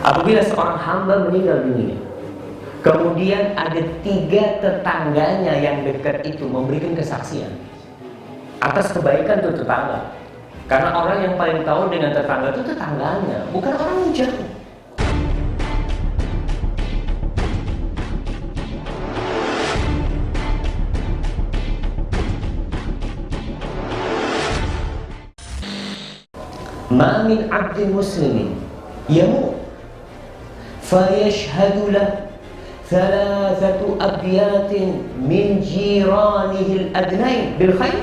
Apabila seorang hamba meninggal dunia, kemudian ada 3 tetangganya yang dekat itu memberikan kesaksian atas kebaikan itu tetangga. Karena orang yang paling tahu dengan tetangga itu tetangganya, bukan orang yang jauh. Ma min 'abdin muslimin yamut fayashhadu lahu 3 abyatin min jiranihi al-adnain bil khair.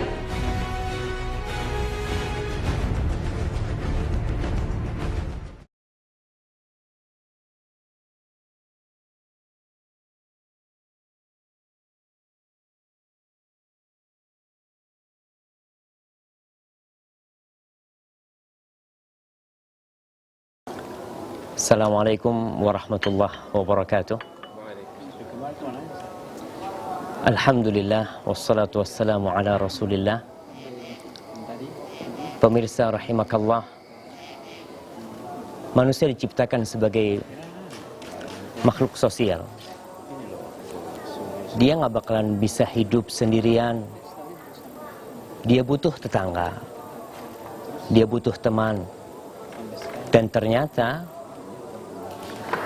Assalamualaikum warahmatullahi wabarakatuh. Alhamdulillah wassalatu wassalamu ala Rasulillah. Pemirsa rahimakallah, manusia diciptakan sebagai makhluk sosial. Dia nggak bakalan bisa hidup sendirian. Dia butuh tetangga, dia butuh teman. Dan ternyata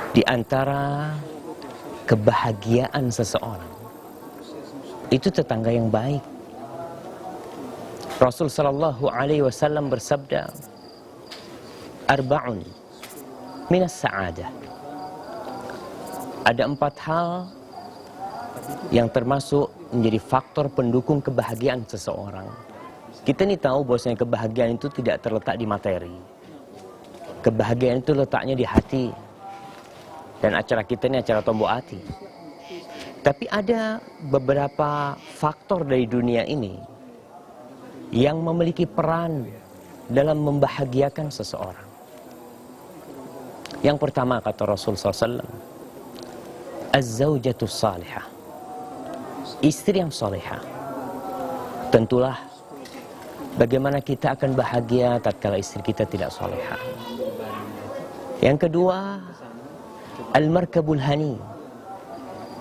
di antara kebahagiaan seseorang itu tetangga yang baik. Rasul sallallahu alaihi wasallam bersabda, "Arba'un minas sa'adah." Ada 4 hal yang termasuk menjadi faktor pendukung kebahagiaan seseorang. Kita nih tahu bahwasanya kebahagiaan itu tidak terletak di materi. Kebahagiaan itu letaknya di hati. Dan acara kita ini acara tombok hati. Tapi ada beberapa faktor dari dunia ini yang memiliki peran dalam membahagiakan seseorang. Yang pertama kata Rasul SAW, Az-zawjatus salihah, istri yang salihah. Tentulah bagaimana kita akan bahagia tatkala istri kita tidak salihah. Yang kedua, Al-markabul hani,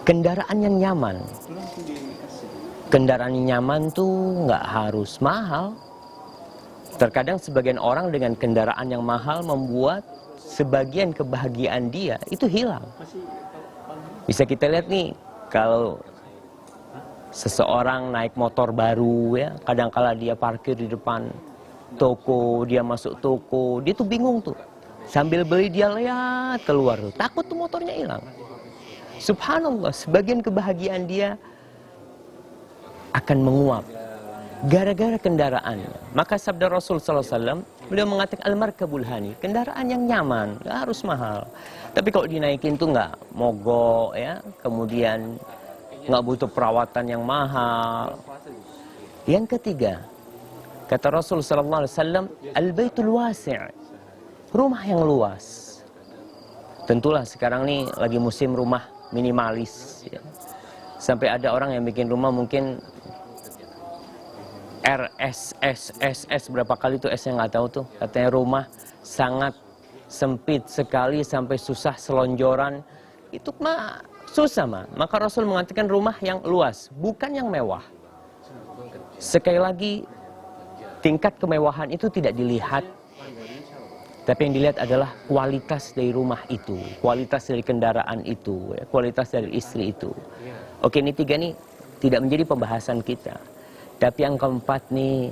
kendaraan yang nyaman. Kendaraan yang nyaman tuh nggak harus mahal. Terkadang sebagian orang dengan kendaraan yang mahal membuat sebagian kebahagiaan dia itu hilang. Bisa kita lihat nih, kalau seseorang naik motor baru ya, kadangkala dia parkir di depan toko, dia masuk toko, dia tuh bingung tuh. Sambil beli dia lihat keluar tuh, takut tuh motornya hilang. Subhanallah, sebagian kebahagiaan dia akan menguap gara-gara kendaraannya. Maka sabda Rasul SAW, beliau mengatakan al-markabul hani, kendaraan yang nyaman, gak harus mahal. Tapi kalau dinaikin tuh nggak mogok ya, kemudian nggak butuh perawatan yang mahal. Yang ketiga, kata Rasul SAW, al-baitul wasi', rumah yang luas. Tentulah sekarang nih lagi musim rumah minimalis ya. Sampai ada orang yang bikin rumah mungkin RSS berapa kali tuh S yang nggak tahu tuh. Katanya rumah sangat sempit sekali sampai susah selonjoran. Itu mah susah mah. Maka Rasul mengatakan rumah yang luas, bukan yang mewah. Sekali lagi, tingkat kemewahan itu tidak dilihat, tapi yang dilihat adalah kualitas dari rumah itu, kualitas dari kendaraan itu, kualitas dari istri itu. Oke, ini 3 nih tidak menjadi pembahasan kita. Tapi yang keempat nih,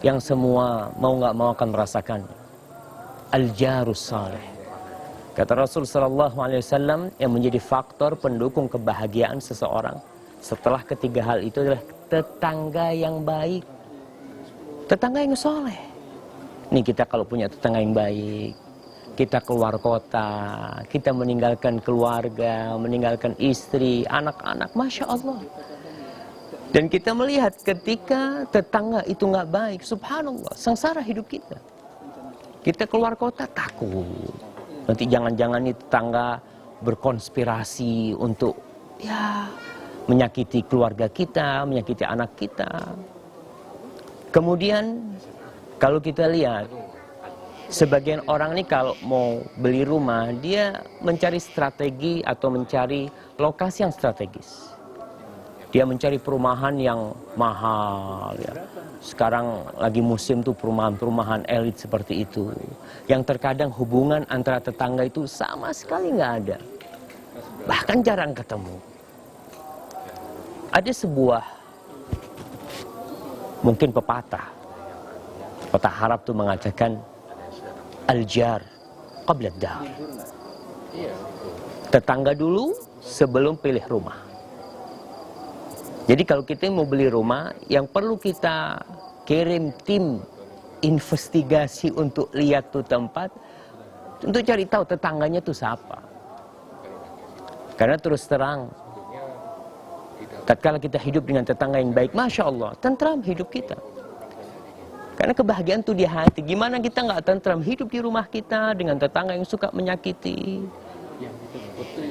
yang semua mau nggak mau akan merasakan. Al-jarus salih. Kata Rasul SAW, yang menjadi faktor pendukung kebahagiaan seseorang setelah ketiga hal itu adalah tetangga yang baik, tetangga yang soleh. Nih kita kalau punya tetangga yang baik, kita keluar kota, kita meninggalkan keluarga, meninggalkan istri, anak-anak, Masya Allah. Dan kita melihat ketika tetangga itu nggak baik, subhanallah, sengsara hidup kita. Kita keluar kota takut, nanti jangan-jangan nih tetangga berkonspirasi untuk ya menyakiti keluarga kita, menyakiti anak kita. Kemudian kalau kita lihat Sebagian orang nih kalau mau beli rumah, dia mencari strategi atau mencari lokasi yang strategis. Dia mencari perumahan yang mahal ya. Sekarang lagi musim tuh perumahan-perumahan elit seperti itu. Yang terkadang hubungan antara tetangga itu sama sekali nggak ada. Bahkan jarang ketemu. Ada sebuah mungkin pepatah Arab tuh mengatakan al-jar qabla ad-dar. Tetangga dulu sebelum pilih rumah. Jadi kalau kita mau beli rumah, yang perlu kita kirim tim investigasi untuk lihat tuh tempat, untuk cari tahu tetangganya tuh siapa. Karena terus terang, tatkala kita hidup dengan tetangga yang baik, Masya Allah, tentram hidup kita. Karena kebahagiaan itu di hati. Gimana kita nggak tentram hidup di rumah kita dengan tetangga yang suka menyakiti.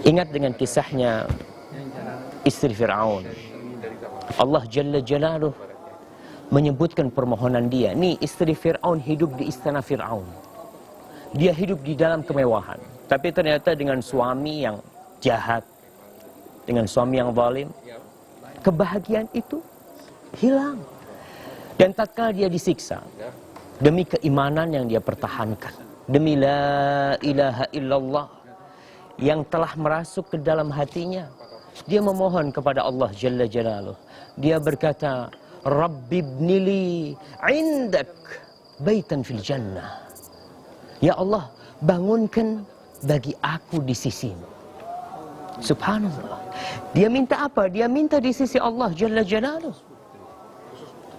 Ingat dengan kisahnya istri Fir'aun. Allah Jalla Jalaluh menyebutkan permohonan dia. Nih istri Fir'aun hidup di istana Fir'aun. Dia hidup di dalam kemewahan. Tapi ternyata dengan suami yang jahat, dengan suami yang zalim, kebahagiaan itu hilang. Dan tatkala dia disiksa demi keimanan yang dia pertahankan, demi la ilaha illallah yang telah merasuk ke dalam hatinya, dia memohon kepada Allah Jalla Jalaluh. Dia berkata, Rabbi ibnili indak baitan fil jannah. Ya Allah, bangunkan bagi aku di sisimu. Subhanallah. Dia minta apa? Dia minta di sisi Allah Jalla Jalaluh.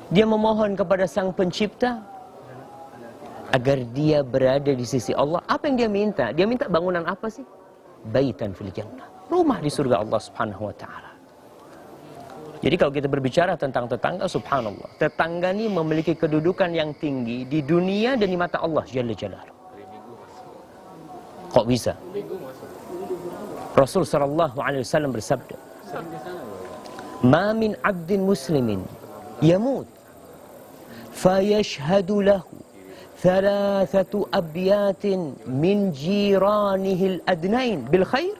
Dia memohon kepada Sang Pencipta agar dia berada di sisi Allah. Apa yang dia minta? Dia minta bangunan apa sih? Baitan fil jannah. Rumah di surga Allah Subhanahu wa taala. Jadi kalau kita berbicara tentang tetangga, subhanallah, tetangga ini memiliki kedudukan yang tinggi di dunia dan di mata Allah Jalla Jalaluh. Kok bisa? Rasul sallallahu alaihi wasallam bersabda, "Ma min 'abdin muslimin yamut fayashhadu lahu thalathatu abyatin min jiranihil adnain bil khair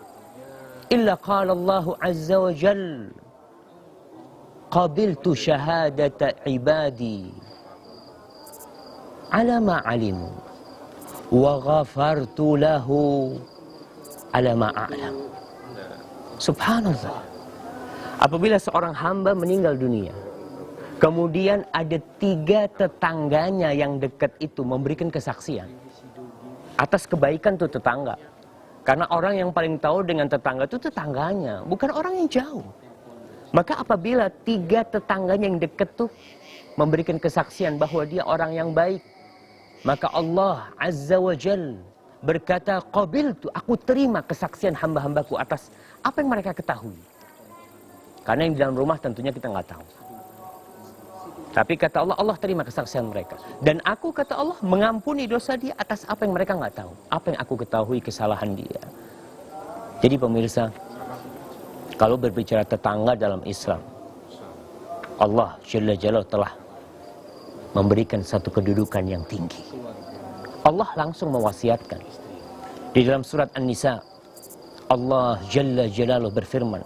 illa qala Allah azza wa jal qabiltu shahadata ibadi ala ma alimu wa ghafartu lahu ala ma a'lam." Subhanallah. Apabila seorang hamba meninggal dunia, kemudian ada 3 tetangganya yang dekat itu memberikan kesaksian atas kebaikan tuh tetangga. Karena orang yang paling tahu dengan tetangga itu tetangganya, bukan orang yang jauh. Maka apabila 3 tetangganya yang dekat tuh memberikan kesaksian bahwa dia orang yang baik, maka Allah Azza wa Jal berkata, qabiltu, aku terima kesaksian hamba-hambaku atas apa yang mereka ketahui. Karena yang di dalam rumah tentunya kita nggak tahu. Tapi kata Allah, Allah terima kesaksian mereka. Dan aku, kata Allah, mengampuni dosa dia atas apa yang mereka nggak tahu. Apa yang aku ketahui kesalahan dia. Jadi pemirsa, kalau berbicara tetangga dalam Islam, Allah Jalla Jalaluh telah memberikan satu kedudukan yang tinggi. Allah langsung mewasiatkan. Di dalam surat An-Nisa, Allah Jalla Jalaluh berfirman,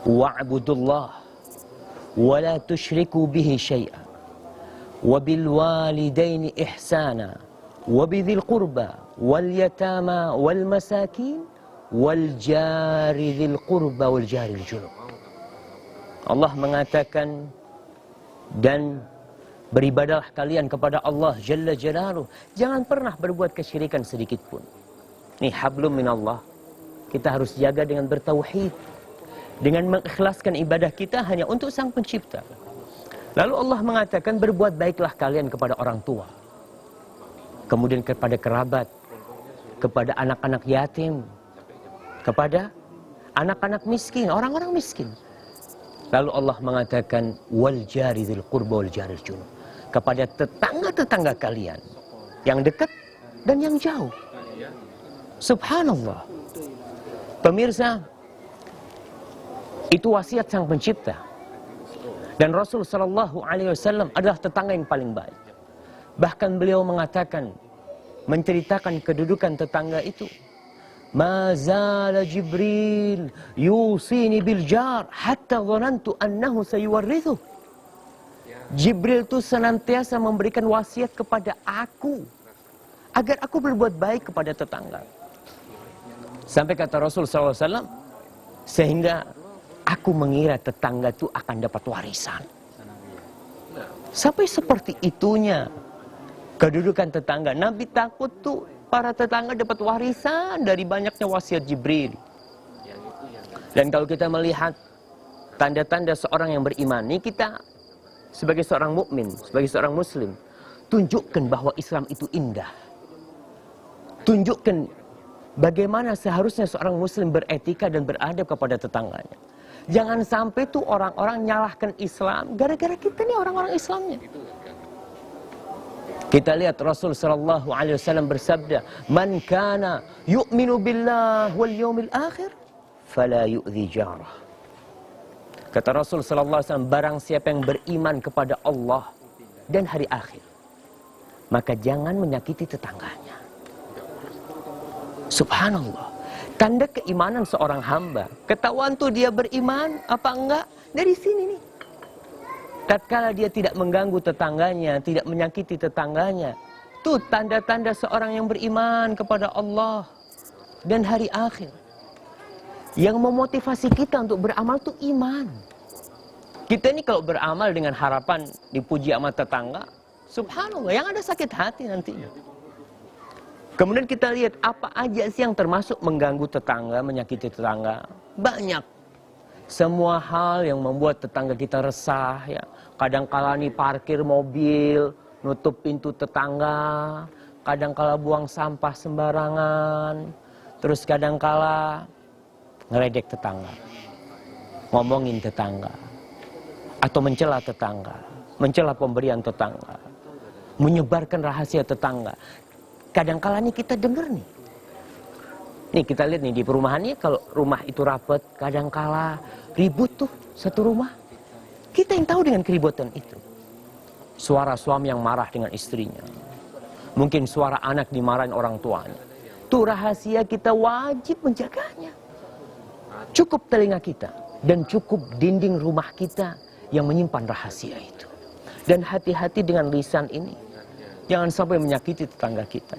wa'budullah ولا تشركوا به شيئا وبالوالدين إحسانا وبذي القربى واليتامى والمساكين والجار ذي القربى والجار الجنب. Allah mengatakan, dan beribadahlah kalian kepada Allah Jalla Jalaluh, jangan pernah berbuat kesyirikan sedikit pun. Ini hablum minallah, kita harus jaga dengan bertauhid, dengan mengikhlaskan ibadah kita hanya untuk Sang Pencipta. Lalu Allah mengatakan, berbuat baiklah kalian kepada orang tua, kemudian kepada kerabat, kepada anak-anak yatim, kepada anak-anak miskin, orang-orang miskin. Lalu Allah mengatakan, wal jari dzil qurba wal jaril junub, kepada tetangga-tetangga kalian yang dekat dan yang jauh. Subhanallah. Pemirsa, itu wasiat Sang Pencipta. Dan Rasul sallallahu alaihi wasallam adalah tetangga yang paling baik. Bahkan beliau mengatakan, menceritakan kedudukan tetangga itu. Ma zala Jibril yusini bil jar hatta dhanantu annahu sayuwarrithu. Jibril itu senantiasa memberikan wasiat kepada aku agar aku berbuat baik kepada tetangga. Sampai kata Rasul SAW, sehingga aku mengira tetangga itu akan dapat warisan. Sampai seperti itunya kedudukan tetangga. Nabi takut tuh para tetangga dapat warisan dari banyaknya wasiat Jibril. Dan kalau kita melihat tanda-tanda seorang yang beriman, ini kita sebagai seorang mukmin, sebagai seorang muslim, tunjukkan bahwa Islam itu indah. Tunjukkan bagaimana seharusnya seorang muslim beretika dan beradab kepada tetangganya. Jangan sampai tuh orang-orang nyalahkan Islam gara-gara kita nih orang-orang Islamnya. Kita lihat Rasul sallallahu alaihi wasallam bersabda, "Man kana yu'minu billah wal yawmil akhir fala yu'dhi jarah." Kata Rasul sallallahu alaihi wasallam, barang siapa yang beriman kepada Allah dan hari akhir, maka jangan menyakiti tetangganya. Subhanallah. Tanda keimanan seorang hamba. Ketahuan tuh dia beriman apa enggak dari sini nih. Tatkala dia tidak mengganggu tetangganya, tidak menyakiti tetangganya, itu tanda-tanda seorang yang beriman kepada Allah dan hari akhir. Yang memotivasi kita untuk beramal itu iman. Kita ini kalau beramal dengan harapan dipuji sama tetangga, subhanallah, yang ada sakit hati nantinya. Kemudian kita lihat apa aja sih yang termasuk mengganggu tetangga, menyakiti tetangga. Banyak. Semua hal yang membuat tetangga kita resah, ya. Kadangkala nih parkir mobil, nutup pintu tetangga, kadangkala buang sampah sembarangan, terus kadangkala ngeledek tetangga, ngomongin tetangga, atau mencela tetangga, mencela pemberian tetangga, menyebarkan rahasia tetangga. Kadangkala nih kita dengar nih. Nih kita lihat nih di perumahan nih, kalau rumah itu rapat, kadangkala ribut tuh satu rumah. Kita yang tahu dengan keributan itu. Suara suami yang marah dengan istrinya. Mungkin suara anak dimarahin orang tuanya. Itu rahasia, kita wajib menjaganya. Cukup telinga kita dan cukup dinding rumah kita yang menyimpan rahasia itu. Dan hati-hati dengan lisan ini. Jangan sampai menyakiti tetangga kita.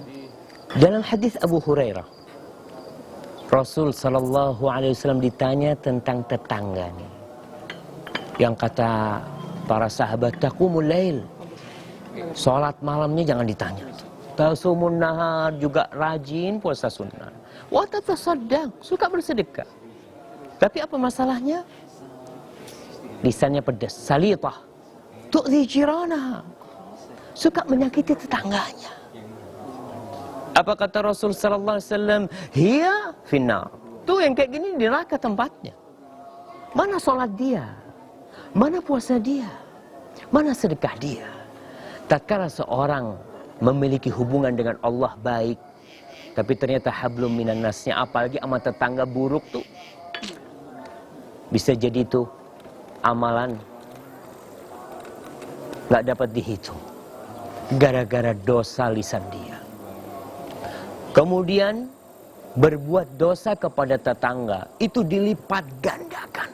Dalam hadis Abu Hurairah, Rasul sallallahu alaihi wasallam ditanya tentang tetangganya. Yang kata para sahabat, taqumul lail. Salat malamnya jangan ditanya. Tasumun nahar, juga rajin puasa sunnah. Wa tatasaddaq, suka bersedekah. Tapi apa masalahnya? Lisannya pedas, salitah. Tu'dhi jirana. Suka menyakiti tetangganya. Apa kata Rasul sallallahu alaihi wasallam? Hiya finnar. Tuh yang kayak gini di neraka tempatnya. Mana sholat dia? Mana puasa dia? Mana sedekah dia? Tatkala seorang memiliki hubungan dengan Allah baik, tapi ternyata hablum minan nasnya, apalagi sama tetangga buruk tuh, bisa jadi tuh amalan nggak dapat dihitung gara-gara dosa lisan dia. Kemudian berbuat dosa kepada tetangga itu dilipat gandakan.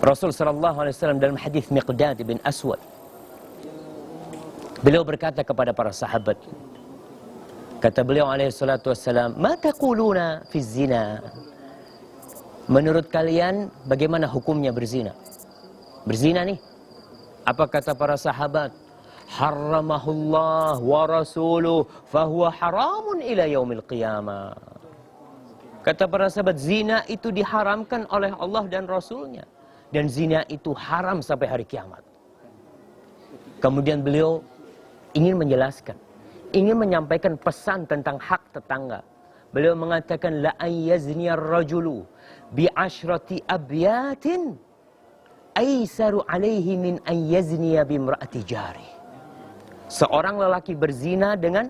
Rasul sallallahu alaihi wasallam dalam hadis Miqdad bin Aswad, beliau berkata kepada para sahabat, kata beliau alaihi salatu wassalam, "Ma taquluna fi zina?" Menurut kalian bagaimana hukumnya berzina? Berzina nih. Apa kata para sahabat? Harramahullah wa rasuluh fahuwa haramun ila yaumil qiyamah. Kata para sahabat, zina itu diharamkan oleh Allah dan Rasulnya. Dan zina itu haram sampai hari kiamat. Kemudian beliau ingin menjelaskan, ingin menyampaikan pesan tentang hak tetangga. Beliau mengatakan, la ayyazniya ar-rajulu bi asyrati abyatin aisaru alaihi min ayyazniya bi imra'ati jari. Seorang lelaki berzina dengan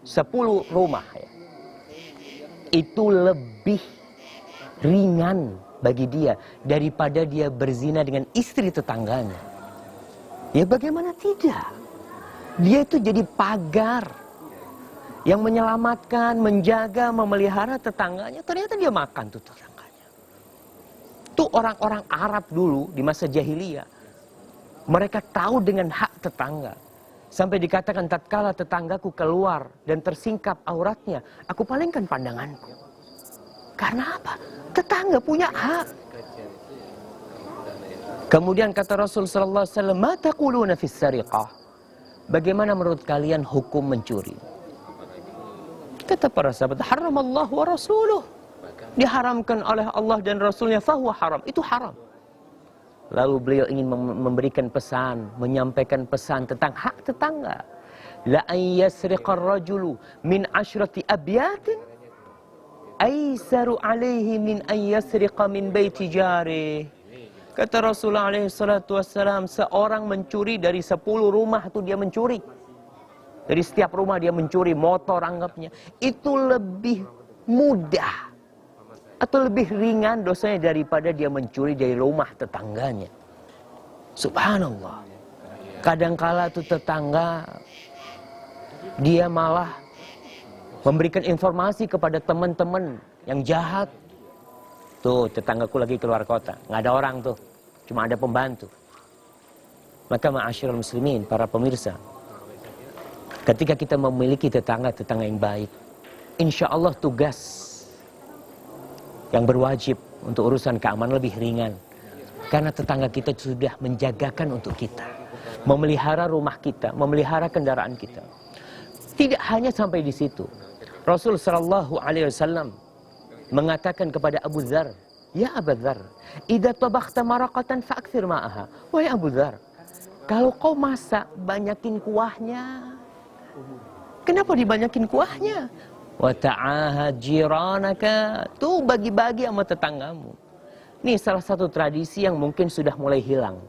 10 rumah, ya, itu lebih ringan bagi dia daripada dia berzina dengan istri tetangganya. Ya bagaimana tidak? Dia itu jadi pagar yang menyelamatkan, menjaga, memelihara tetangganya. Ternyata dia makan tuh tetangganya. Tuh orang-orang Arab dulu di masa jahiliyah, mereka tahu dengan hak tetangga. Sampai dikatakan tatkala tetanggaku keluar dan tersingkap auratnya, aku palingkan pandanganku. Karena apa? Tetangga punya hak. Kemudian kata Rasul sallallahu alaihi wasallam, "Ma taquluna fis sariqah?" Bagaimana menurut kalian hukum mencuri? Kata para sahabat, "Haramallahu wa rasuluh." Diharamkan oleh Allah dan Rasulnya, fahuwa haram. Itu haram. Lalu beliau ingin memberikan pesan, menyampaikan pesan tentang hak tetangga. La an yasriqar rajulu min asyrati abyatin aisaru alaihi min an yasriqa min baiti jarih. Kata Rasulullah alaihi salatu wassalam, seorang mencuri dari 10 rumah itu dia mencuri. Dari setiap rumah dia mencuri, motor anggapnya. Itu lebih mudah atau lebih ringan dosanya daripada dia mencuri dari rumah tetangganya. Subhanallah. Kadangkala tuh tetangga, dia malah memberikan informasi kepada teman-teman yang jahat. Tuh tetanggaku lagi keluar kota, nggak ada orang tuh, cuma ada pembantu. Maka ma'asyiral muslimin, para pemirsa, ketika kita memiliki tetangga-tetangga yang baik, insya Allah tugas yang berwajib untuk urusan keamanan lebih ringan. Karena tetangga kita sudah menjagakan untuk kita, memelihara rumah kita, memelihara kendaraan kita. Tidak hanya sampai di situ. Rasul sallallahu alaihi wasallam mengatakan kepada Abu Dzar, "Ya Abu Dzar, idza tabakhta maraqatan fa'akthir ma'aha." Wahai Abu Dzar, kalau kau masak, banyakin kuahnya. Kenapa dibanyakin kuahnya? Wa ta'ahad jiranaka, tuh bagi-bagi sama tetanggamu. Ini salah satu tradisi yang mungkin sudah mulai hilang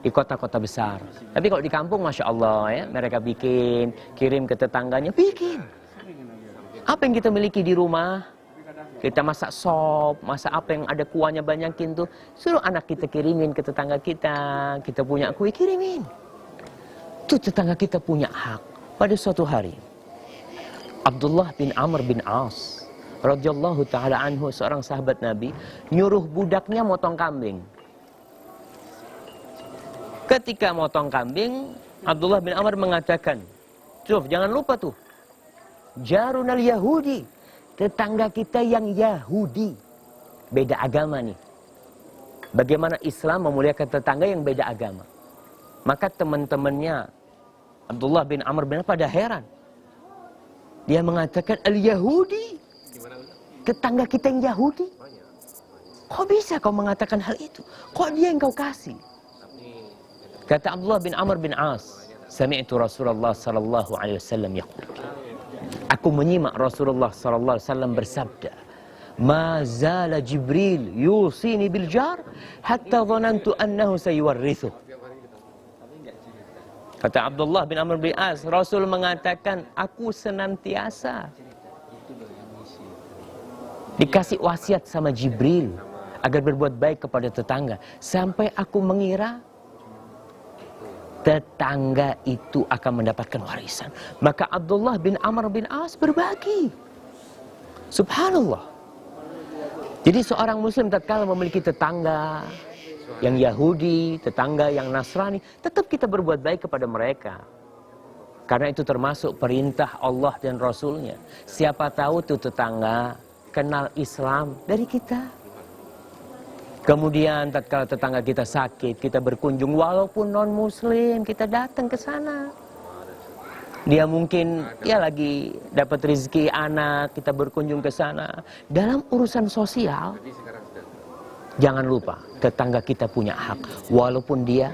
di kota-kota besar. Tapi kalau di kampung, Masya Allah ya, mereka bikin, kirim ke tetangganya, bikin. Apa yang kita miliki di rumah, kita masak sop, masak apa yang ada kuahnya banyakin tuh, suruh anak kita kirimin ke tetangga kita punya kue, kirimin. Tuh tetangga kita punya hak. Pada suatu hari, Abdullah bin Amr bin As radhiyallahu ta'ala anhu, seorang sahabat Nabi, nyuruh budaknya motong kambing. Ketika motong kambing, Abdullah bin Amr mengatakan, "Cuf, jangan lupa tuh, jarunal Yahudi, tetangga kita yang Yahudi." Beda agama nih. Bagaimana Islam memuliakan tetangga yang beda agama. Maka teman-temannya Abdullah bin Amr bin As pada heran. Dia mengatakan, "Al-Yahudi, tetangga kita yang Yahudi. Kok bisa kau mengatakan hal itu? Kok dia yang kau kasih?" Kata Abdullah bin Amr bin As, "Sami'tu Rasulullah sallallahu alaihi wasallam yaqul." Aku menyimak Rasulullah sallallahu alaihi wasallam bersabda, "Ma zala Jibril yusini bil jar hatta dhanantu annahu sayuwarrithu." Kata Abdullah bin Amr bin As, Rasul mengatakan, aku senantiasa dikasih wasiat sama Jibril agar berbuat baik kepada tetangga. Sampai aku mengira tetangga itu akan mendapatkan warisan. Maka Abdullah bin Amr bin As berbagi. Subhanallah. Jadi seorang muslim tatkala memiliki tetangga yang Yahudi, tetangga yang Nasrani, tetap kita berbuat baik kepada mereka. Karena itu termasuk perintah Allah dan Rasulnya. Siapa tahu tuh tetangga kenal Islam dari kita. Kemudian tatkala tetangga kita sakit, kita berkunjung walaupun non-muslim, kita datang ke sana. Dia mungkin ya lagi dapat rezeki anak, kita berkunjung ke sana. Dalam urusan sosial, jangan lupa, tetangga kita punya hak, walaupun dia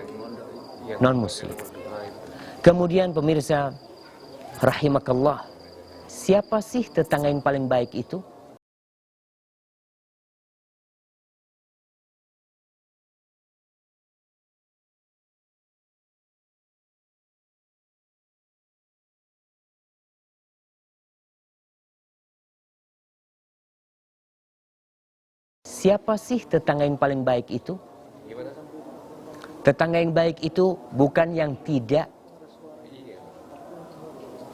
non-muslim. Kemudian pemirsa, rahimakallah, siapa sih tetangga yang paling baik itu? Siapa sih tetangga yang paling baik itu? Tetangga yang baik itu bukan yang tidak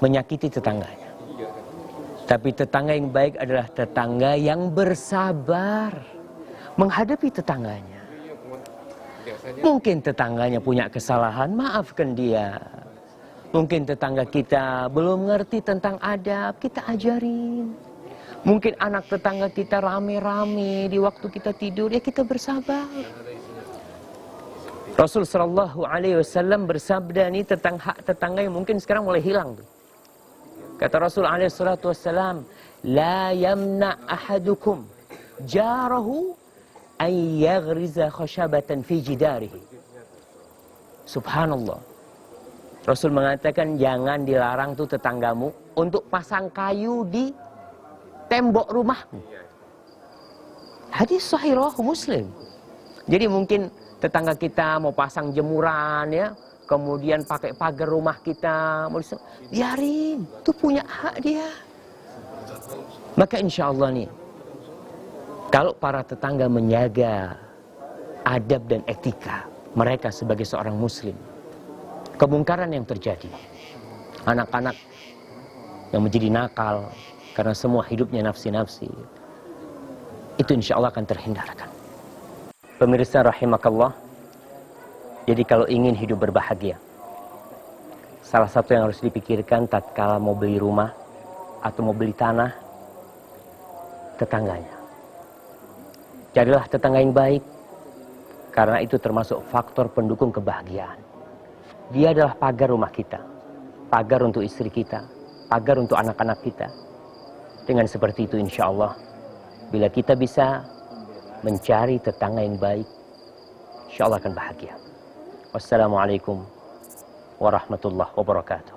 menyakiti tetangganya. Tapi tetangga yang baik adalah tetangga yang bersabar menghadapi tetangganya. Mungkin tetangganya punya kesalahan, maafkan dia. Mungkin tetangga kita belum ngerti tentang adab, kita ajarin. Mungkin anak tetangga kita rame-rame di waktu kita tidur, ya kita bersabar. Rasul sallallahu alaihi wasallam bersabda nih tentang hak tetangga yang mungkin sekarang mulai hilang tuh. Kata Rasul alaihi salatu wassalam, la yamna ahadukum jarahu an yaghriza khashabatan fi jidarihi. Subhanallah. Rasul mengatakan jangan dilarang tuh tetanggamu untuk pasang kayu di tembok rumahmu. Hadis sahih riwayat Muslim. Jadi mungkin tetangga kita mau pasang jemuran ya, kemudian pakai pagar rumah kita, mau biarin, itu punya hak dia. Maka insya Allah nih, kalau para tetangga menjaga adab dan etika mereka sebagai seorang muslim, kemungkaran yang terjadi, anak-anak yang menjadi nakal karena semua hidupnya nafsi-nafsi, itu insya Allah akan terhindarkan. Pemirsa rahimakallah, jadi kalau ingin hidup berbahagia, salah satu yang harus dipikirkan tatkala mau beli rumah atau mau beli tanah, tetangganya. Carilah tetangga yang baik, karena itu termasuk faktor pendukung kebahagiaan. Dia adalah pagar rumah kita, pagar untuk istri kita, pagar untuk anak-anak kita. Dengan seperti itu insya Allah, bila kita bisa mencari tetangga yang baik, insya Allah akan bahagia. Wassalamualaikum warahmatullahi wabarakatuh.